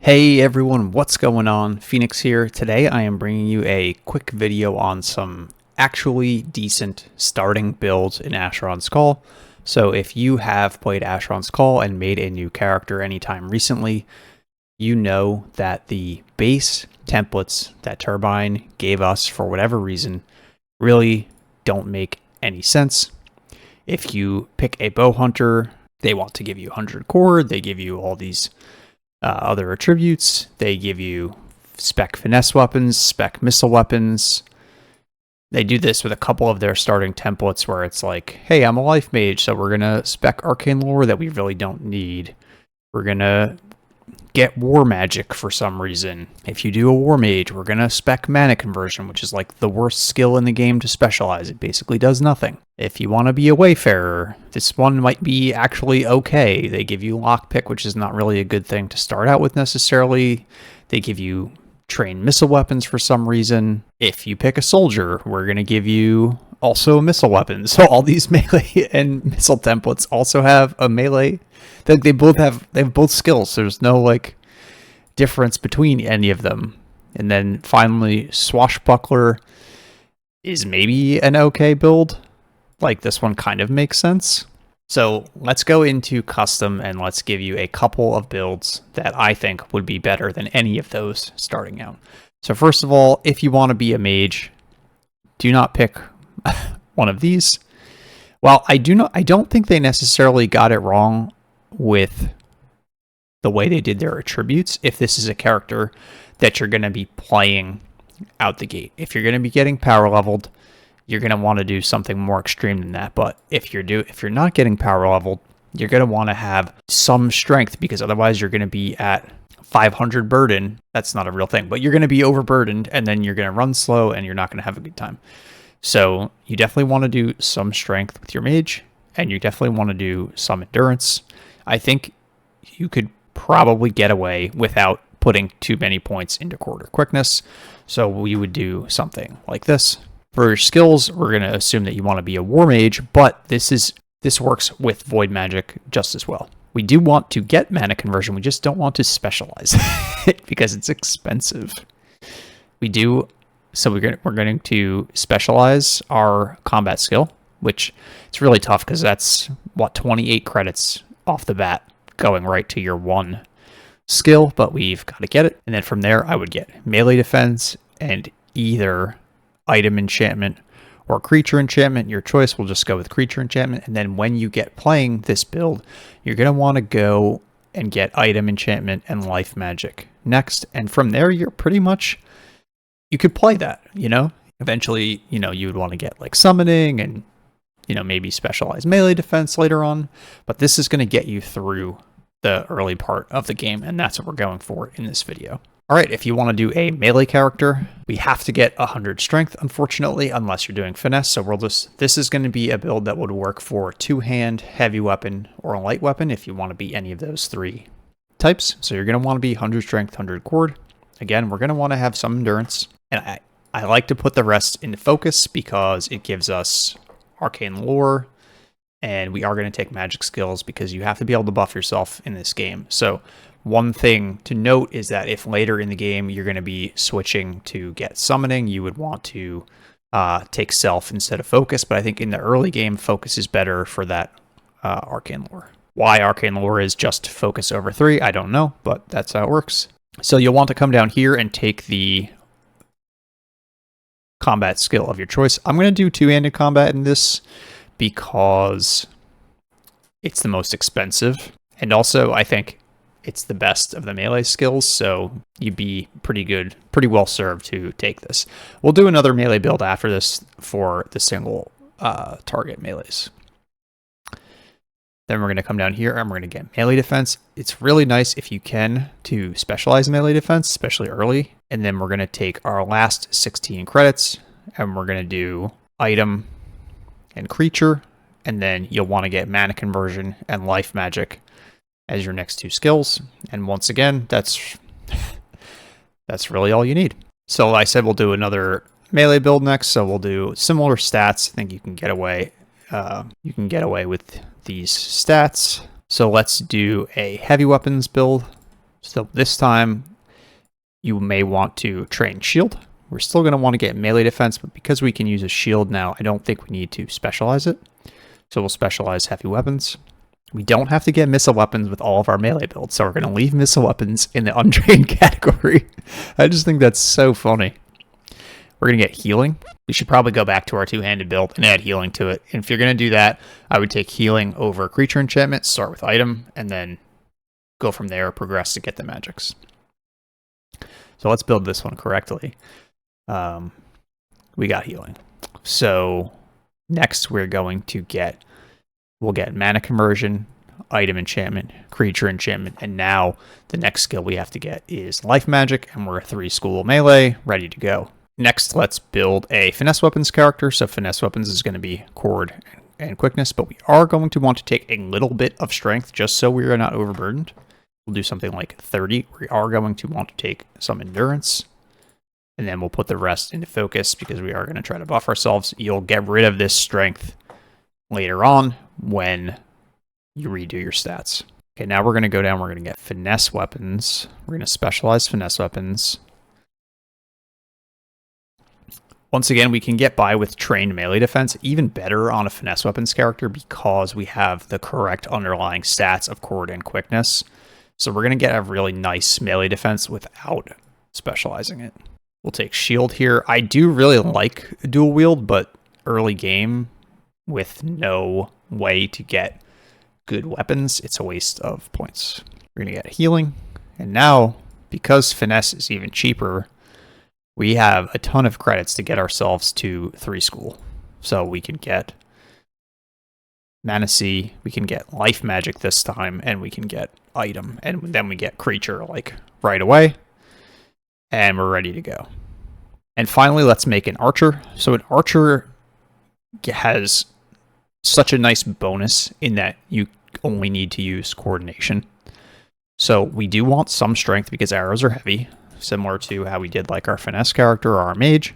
Hey everyone, what's going on? Phoenix here. Today I am bringing you a quick video on some actually decent starting builds in Asheron's Call. So if you have played Asheron's Call and made a new character anytime recently, you know that the base templates that Turbine gave us for whatever reason really don't make any sense. If you pick a bow hunter, they want to give you 100 core, they give you all these other attributes. They give you spec finesse weapons, spec missile weapons. They do this with a couple of their starting templates where it's like, hey, I'm a life mage, so we're going to spec arcane lore that we really don't need. We're going to get war magic for some reason. If you do a war mage, we're going to spec mana conversion, which is like the worst skill in the game to specialize. It basically does nothing. If you want to be a wayfarer, this one might be actually okay. They give you lockpick, which is not really a good thing to start out with necessarily. They give you trained missile weapons for some reason. If you pick a soldier, we're going to give you also missile weapons. So all these melee and missile templates also have a melee. They have both skills. There's no like difference between any of them. And then finally, Swashbuckler is maybe an okay build. Like this one kind of makes sense. So let's go into custom and let's give you a couple of builds that I think would be better than any of those starting out. So first of all, if you want to be a mage, do not pick one of these. Well, I don't think they necessarily got it wrong with the way they did their attributes. If this is a character that you're going to be playing out the gate, if you're going to be getting power leveled, you're going to want to do something more extreme than that. But if you're not getting power leveled, you're going to want to have some strength, because otherwise you're going to be at 500 burden. That's not a real thing, but you're going to be overburdened, and then you're going to run slow and you're not going to have a good time. So you definitely want to do some strength with your mage, and you definitely want to do some endurance. I think you could probably get away without putting too many points into quarter quickness. So we would do something like this. For your skills, we're going to assume that you want to be a war mage, but this works with void magic just as well. We do want to get mana conversion, we just don't want to specialize it because it's expensive. So we're going to specialize our combat skill, which it's really tough because that's 28 credits off the bat going right to your one skill, but we've got to get it. And then from there, I would get melee defense and either item enchantment or creature enchantment. Your choice. We'll just go with creature enchantment. And then when you get playing this build, you're going to want to go and get item enchantment and life magic next. And from there, you're pretty much, you could play that, eventually, you would want to get like summoning and, maybe specialized melee defense later on, but this is going to get you through the early part of the game. And that's what we're going for in this video. All right, if you want to do a melee character, we have to get 100 strength, unfortunately, unless you're doing finesse. So this is going to be a build that would work for two-hand, heavy weapon, or a light weapon if you want to be any of those three types. So you're going to want to be 100 strength, 100 cord. Again, we're going to want to have some endurance. And I like to put the rest into focus because it gives us arcane lore, and we are going to take magic skills because you have to be able to buff yourself in this game. So one thing to note is that if later in the game you're going to be switching to get summoning, you would want to take self instead of focus. But I think in the early game, focus is better for that arcane lore. Why arcane lore is just focus over 3, I don't know, but that's how it works. So you'll want to come down here and take the combat skill of your choice. I'm going to do two-handed combat in this because it's the most expensive. And also, I think it's the best of the melee skills, so you'd be pretty well served to take this. We'll do another melee build after this for the single target melees. Then we're going to come down here and we're going to get melee defense. It's really nice if you can to specialize melee defense, especially early. And then we're going to take our last 16 credits and we're going to do item and creature. And then you'll want to get mana conversion and life magic as your next two skills. And once again, that's really all you need. So I said we'll do another melee build next. So we'll do similar stats. I think you can get away. With these stats. So let's do a heavy weapons build. So this time you may want to train shield. We're still going to want to get melee defense, but because we can use a shield now, I don't think we need to specialize it. So we'll specialize heavy weapons. We don't have to get missile weapons with all of our melee builds, so we're going to leave missile weapons in the untrained category. I just think that's so funny. We're going to get healing. We should probably go back to our two-handed build and add healing to it. And if you're going to do that, I would take healing over creature enchantment, start with item, and then go from there, progress to get the magics. So let's build this one correctly. We got healing. So next we're going to we'll get mana conversion, item enchantment, creature enchantment, and now the next skill we have to get is life magic, and we're a 3-school melee, ready to go. Next, let's build a finesse weapons character. So finesse weapons is going to be cord and quickness, but we are going to want to take a little bit of strength just so we are not overburdened. We'll do something like 30. We are going to want to take some endurance, and then we'll put the rest into focus because we are going to try to buff ourselves. You'll get rid of this strength later on when you redo your stats. Okay, now we're going to go down. We're going to get finesse weapons. We're going to specialize finesse weapons. Once again, we can get by with trained melee defense, even better on a finesse weapons character because we have the correct underlying stats of cord and quickness. So we're going to get a really nice melee defense without specializing it. We'll take shield here. I do really like dual wield, but early game with no way to get good weapons, it's a waste of points. We're going to get healing. And now, because finesse is even cheaper, we have a ton of credits to get ourselves to 3-school. So we can get Mana C, we can get life magic this time, and we can get item. And then we get creature like right away. And we're ready to go. And finally, let's make an archer. So an archer has such a nice bonus in that you only need to use coordination. So we do want some strength because arrows are heavy, similar to how we did like our finesse character or our mage.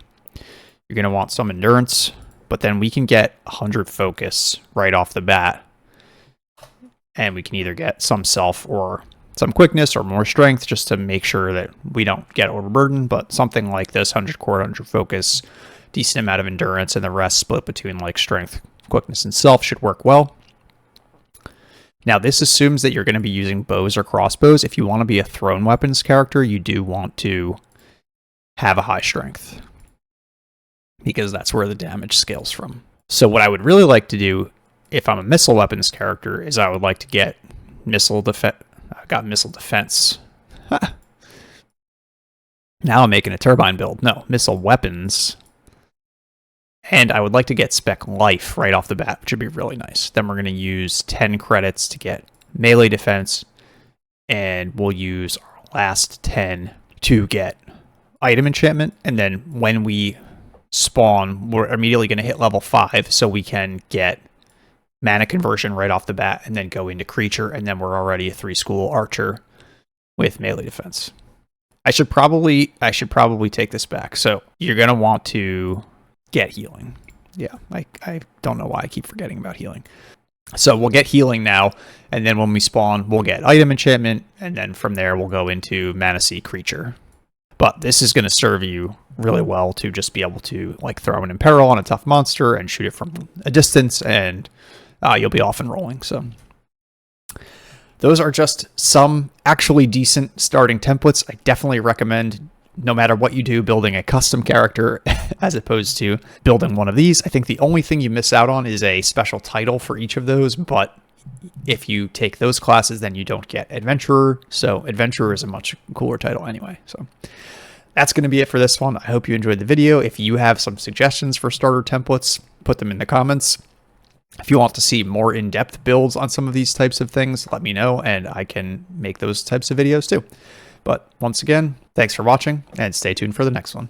You're going to want some endurance, but then we can get 100 focus right off the bat. And we can either get some self or some quickness or more strength just to make sure that we don't get overburdened. But something like this, 100 core, 100 focus, decent amount of endurance, and the rest split between like strength, quickness, and self should work well. Now, this assumes that you're going to be using bows or crossbows. If you want to be a thrown weapons character, you do want to have a high strength because that's where the damage scales from. So what I would really like to do if I'm a missile weapons character is I would like to get missile defense. I've got missile defense. Now I'm making a turbine build. No, missile weapons. And I would like to get spec life right off the bat, which would be really nice. Then we're going to use 10 credits to get melee defense. And we'll use our last 10 to get item enchantment. And then when we spawn, we're immediately going to hit level 5 so we can get mana conversion right off the bat and then go into creature. And then we're already a 3-school archer with melee defense. I should probably take this back. So you're going to want to get healing. Yeah, I don't know why I keep forgetting about healing. So we'll get healing now, and then when we spawn, we'll get item enchantment, and then from there we'll go into Mana C creature. But this is going to serve you really well to just be able to like throw an imperil on a tough monster and shoot it from a distance, and you'll be off and rolling. So those are just some actually decent starting templates. I definitely recommend, no matter what you do, building a custom character as opposed to building one of these. I think the only thing you miss out on is a special title for each of those, but if you take those classes, then you don't get Adventurer. So Adventurer is a much cooler title anyway. So that's going to be it for this one. I hope you enjoyed the video. If you have some suggestions for starter templates, put them in the comments. If you want to see more in-depth builds on some of these types of things, let me know, and I can make those types of videos too. But once again, thanks for watching, and stay tuned for the next one.